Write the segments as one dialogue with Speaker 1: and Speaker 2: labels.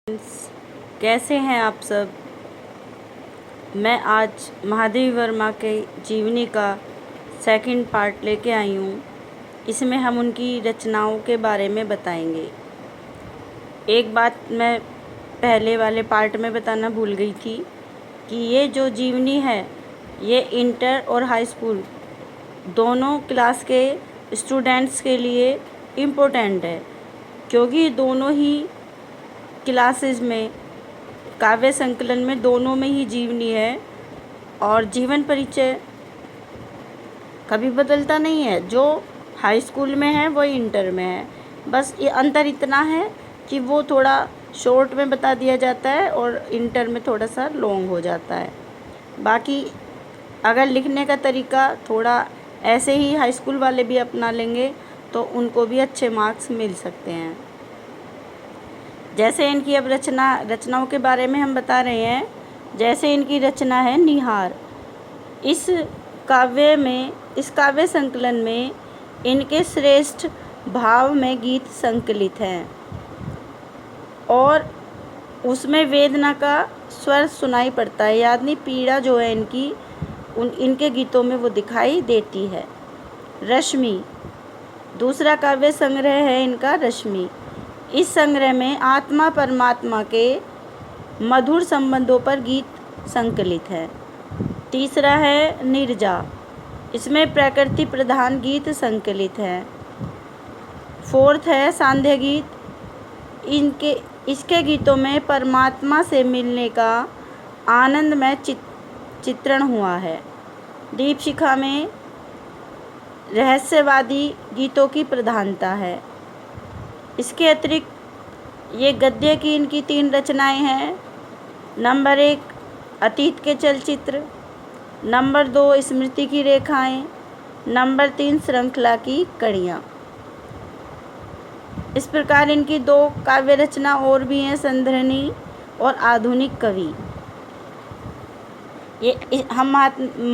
Speaker 1: Friends, कैसे हैं आप सब। मैं आज महादेवी वर्मा के जीवनी का सेकंड पार्ट लेके आई हूँ। इसमें हम उनकी रचनाओं के बारे में बताएंगे। एक बात मैं पहले वाले पार्ट में बताना भूल गई थी कि ये जो जीवनी है ये इंटर और हाई स्कूल दोनों क्लास के स्टूडेंट्स के लिए इम्पोर्टेंट है, क्योंकि दोनों ही क्लासेस में काव्य संकलन में दोनों में ही जीवनी है और जीवन परिचय कभी बदलता नहीं है। जो हाई स्कूल में है वो इंटर में है, बस ये अंतर इतना है कि वो थोड़ा शॉर्ट में बता दिया जाता है और इंटर में थोड़ा सा लॉन्ग हो जाता है। बाकी अगर लिखने का तरीका थोड़ा ऐसे ही हाई स्कूल वाले भी अपना लेंगे तो उनको भी अच्छे मार्क्स मिल सकते हैं। जैसे इनकी अब रचनाओं के बारे में हम बता रहे हैं। जैसे इनकी रचना है निहार। इस काव्य संकलन में इनके श्रेष्ठ भाव में गीत संकलित हैं और उसमें वेदना का स्वर सुनाई पड़ता है, यानी पीड़ा जो है इनके गीतों में वो दिखाई देती है। रश्मि दूसरा काव्य संग्रह है इनका रश्मि। इस संग्रह में आत्मा परमात्मा के मधुर संबंधों पर गीत संकलित है। तीसरा है नीरजा। इसमें प्रकृति प्रधान गीत संकलित है। फोर्थ है सांध्य गीत। इसके गीतों में परमात्मा से मिलने का आनंदमय चित्रण हुआ है। दीपशिखा में रहस्यवादी गीतों की प्रधानता है। इसके अतिरिक्त ये गद्य की इनकी 3 रचनाएं हैं। नंबर 1 अतीत के चलचित्र, नंबर 2 स्मृति की रेखाएं, नंबर 3 श्रृंखला की कड़ियाँ। इस प्रकार इनकी 2 काव्य रचना और भी हैं, संध्रनी और आधुनिक कवि। ये हम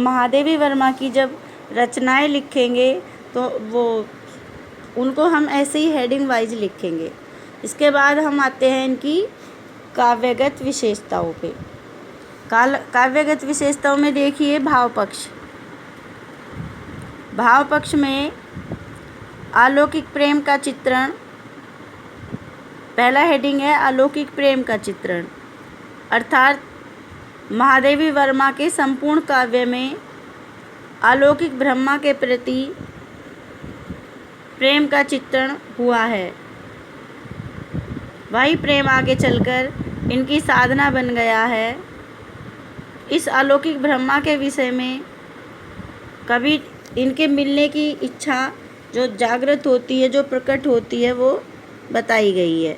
Speaker 1: महादेवी वर्मा की जब रचनाएं लिखेंगे तो उनको हम ऐसे ही हेडिंग वाइज लिखेंगे। इसके बाद हम आते हैं इनकी काव्यगत विशेषताओं पे। काव्यगत विशेषताओं में देखिए भाव पक्ष में अलौकिक प्रेम का चित्रण। पहला हेडिंग है अलौकिक प्रेम का चित्रण, अर्थात महादेवी वर्मा के संपूर्ण काव्य में अलौकिक ब्रह्मा के प्रति प्रेम का चित्रण हुआ है। वही प्रेम आगे चलकर इनकी साधना बन गया है। इस अलौकिक ब्रह्मा के विषय में कभी इनके मिलने की इच्छा जो जागृत होती है, जो प्रकट होती है, वो बताई गई है।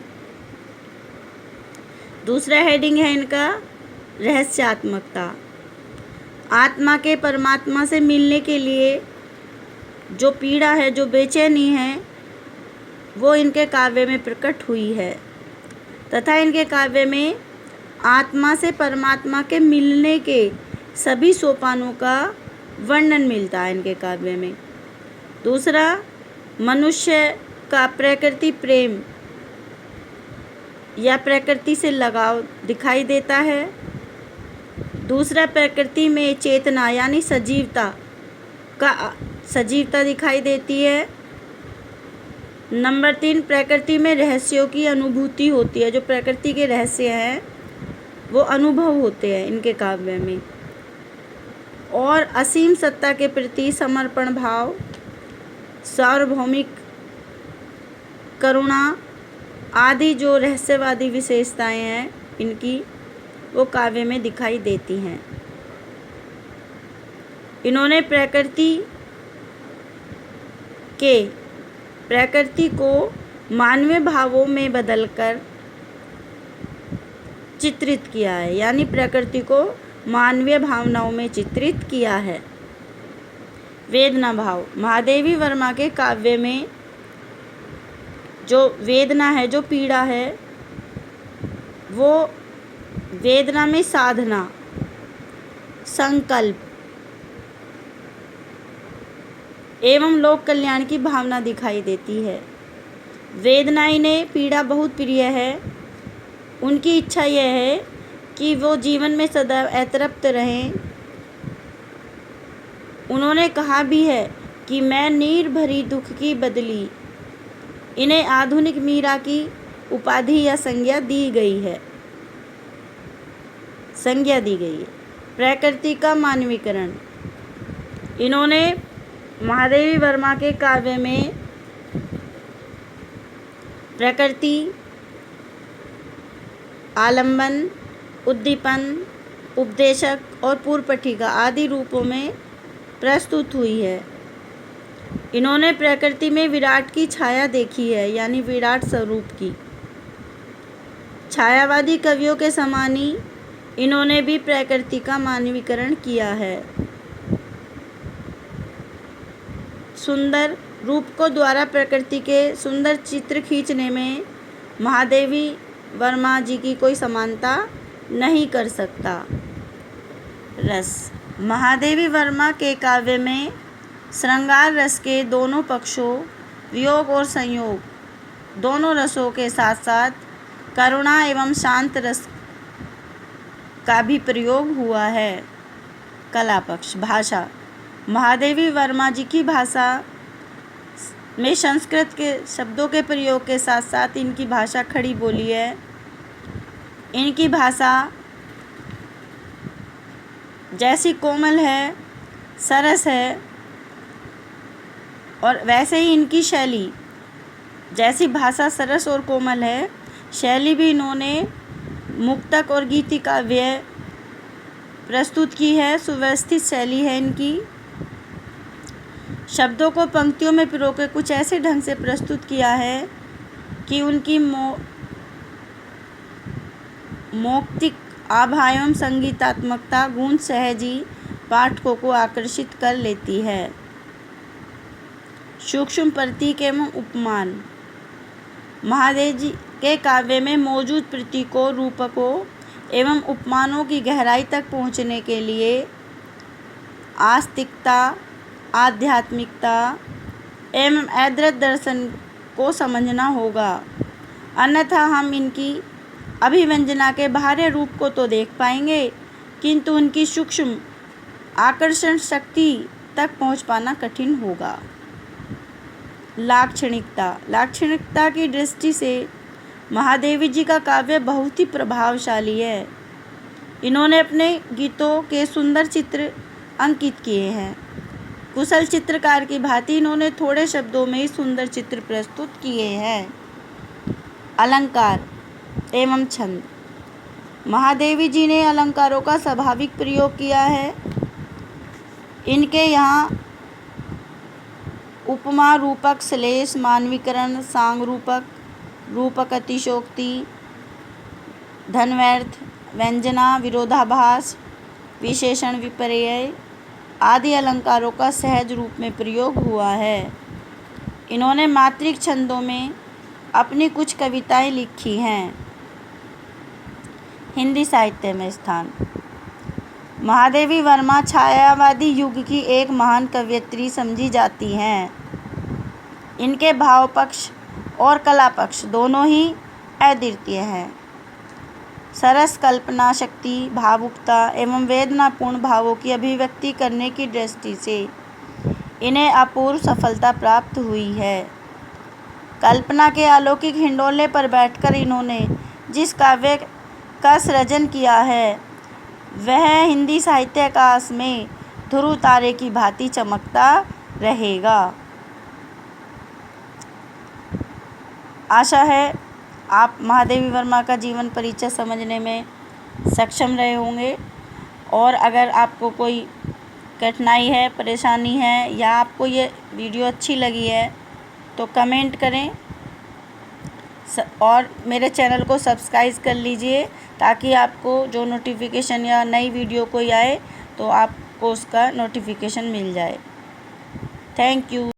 Speaker 1: दूसरा हेडिंग है इनका रहस्यात्मकता। आत्मा के परमात्मा से मिलने के लिए जो पीड़ा है, जो बेचैनी है, वो इनके काव्य में प्रकट हुई है तथा इनके काव्य में आत्मा से परमात्मा के मिलने के सभी सोपानों का वर्णन मिलता है इनके काव्य में। दूसरा मनुष्य का प्रकृति प्रेम या प्रकृति से लगाव दिखाई देता है। दूसरा प्रकृति में चेतना यानी सजीवता दिखाई देती है। नंबर 3 प्रकृति में रहस्यों की अनुभूति होती है। जो प्रकृति के रहस्य हैं वो अनुभव होते हैं इनके काव्य में। और असीम सत्ता के प्रति समर्पण भाव, सार्वभौमिक करुणा आदि जो रहस्यवादी विशेषताएं हैं इनकी, वो काव्य में दिखाई देती हैं। इन्होंने प्रकृति को मानवीय भावों में बदलकर चित्रित किया है, यानी प्रकृति को मानवीय भावनाओं में चित्रित किया है। वेदना भाव। महादेवी वर्मा के काव्य में जो वेदना है, जो पीड़ा है, वो वेदना में साधना, संकल्प एवं लोक कल्याण की भावना दिखाई देती है। वेदना इन्हें पीड़ा बहुत प्रिय है उनकी इच्छा यह है कि वो जीवन में सदैव अतृप्त रहें। उन्होंने कहा भी है कि मैं नीर भरी दुख की बदली। इन्हें आधुनिक मीरा की उपाधि या संज्ञा दी गई है। प्रकृति का मानवीकरण। इन्होंने महादेवी वर्मा के काव्य में प्रकृति, आलंबन, उद्दीपन, उपदेशक और पूर्व पट्टिका आदि रूपों में प्रस्तुत हुई है। इन्होंने प्रकृति में विराट की छाया देखी है, यानी विराट स्वरूप की। छायावादी कवियों के समान ही इन्होंने भी प्रकृति का मानवीकरण किया है। सुंदर रूप को द्वारा प्रकृति के सुंदर चित्र खींचने में महादेवी वर्मा जी की कोई समानता नहीं कर सकता। रस। महादेवी वर्मा के काव्य में श्रृंगार रस के दोनों पक्षों, वियोग और संयोग दोनों रसों के साथ साथ करुणा एवं शांत रस का भी प्रयोग हुआ है। कला पक्ष। भाषा। महादेवी वर्मा जी की भाषा में संस्कृत के शब्दों के प्रयोग के साथ साथ इनकी भाषा खड़ी बोली है। इनकी भाषा जैसी कोमल है, सरस है, और वैसे ही इनकी शैली, जैसी भाषा सरस और कोमल है, शैली भी इन्होंने मुक्तक और गीति काव्य प्रस्तुत की है। सुव्यवस्थित शैली है इनकी। शब्दों को पंक्तियों में पिरो के कुछ ऐसे ढंग से प्रस्तुत किया है कि उनकी मौक्तिक आभा एवं संगीतात्मकता गूंज सहजी पाठकों को आकर्षित कर लेती है। सूक्ष्म प्रतीक एवं उपमान। महादेव जी के काव्य में मौजूद प्रतीकों, रूपकों एवं उपमानों की गहराई तक पहुँचने के लिए आस्तिकता, आध्यात्मिकता एवं अद्वैत दर्शन को समझना होगा, अन्यथा हम इनकी अभिव्यंजना के बाहरी रूप को तो देख पाएंगे, किंतु उनकी सूक्ष्म आकर्षण शक्ति तक पहुंच पाना कठिन होगा। लाक्षणिकता की दृष्टि से महादेवी जी का काव्य बहुत ही प्रभावशाली है। इन्होंने अपने गीतों के सुंदर चित्र अंकित किए हैं। कुशल चित्रकार की भांति इन्होंने थोड़े शब्दों में ही सुंदर चित्र प्रस्तुत किए हैं। अलंकार एवं छंद। महादेवी जी ने अलंकारों का स्वाभाविक प्रयोग किया है। इनके यहाँ उपमा, रूपक, श्लेष, मानवीकरण, सांग रूपक, रूपक अतिशोक्ति, धन्वर्थक, व्यंजना, विरोधाभास, विशेषण, विपर्यय आदि अलंकारों का सहज रूप में प्रयोग हुआ है। इन्होंने मात्रिक छंदों में अपनी कुछ कविताएं लिखी हैं। हिंदी साहित्य में स्थान। महादेवी वर्मा छायावादी युग की एक महान कवयित्री समझी जाती हैं। इनके भाव पक्ष और कला पक्ष दोनों ही अद्वितीय हैं। सरस कल्पना शक्ति, भावुकता एवं वेदनापूर्ण भावों की अभिव्यक्ति करने की दृष्टि से इन्हें अपूर्व सफलता प्राप्त हुई है। कल्पना के अलौकिक हिंडोले पर बैठकर इन्होंने जिस काव्य का सृजन किया है वह हिंदी साहित्याकाश में ध्रुव तारे की भांति चमकता रहेगा। आशा है आप महादेवी वर्मा का जीवन परिचय समझने में सक्षम रहे होंगे, और अगर आपको कोई कठिनाई है, परेशानी है, या आपको ये वीडियो अच्छी लगी है तो कमेंट करें और मेरे चैनल को सब्सक्राइब कर लीजिए, ताकि आपको जो नोटिफिकेशन या नई वीडियो कोई आए तो आपको उसका नोटिफिकेशन मिल जाए। Thank you.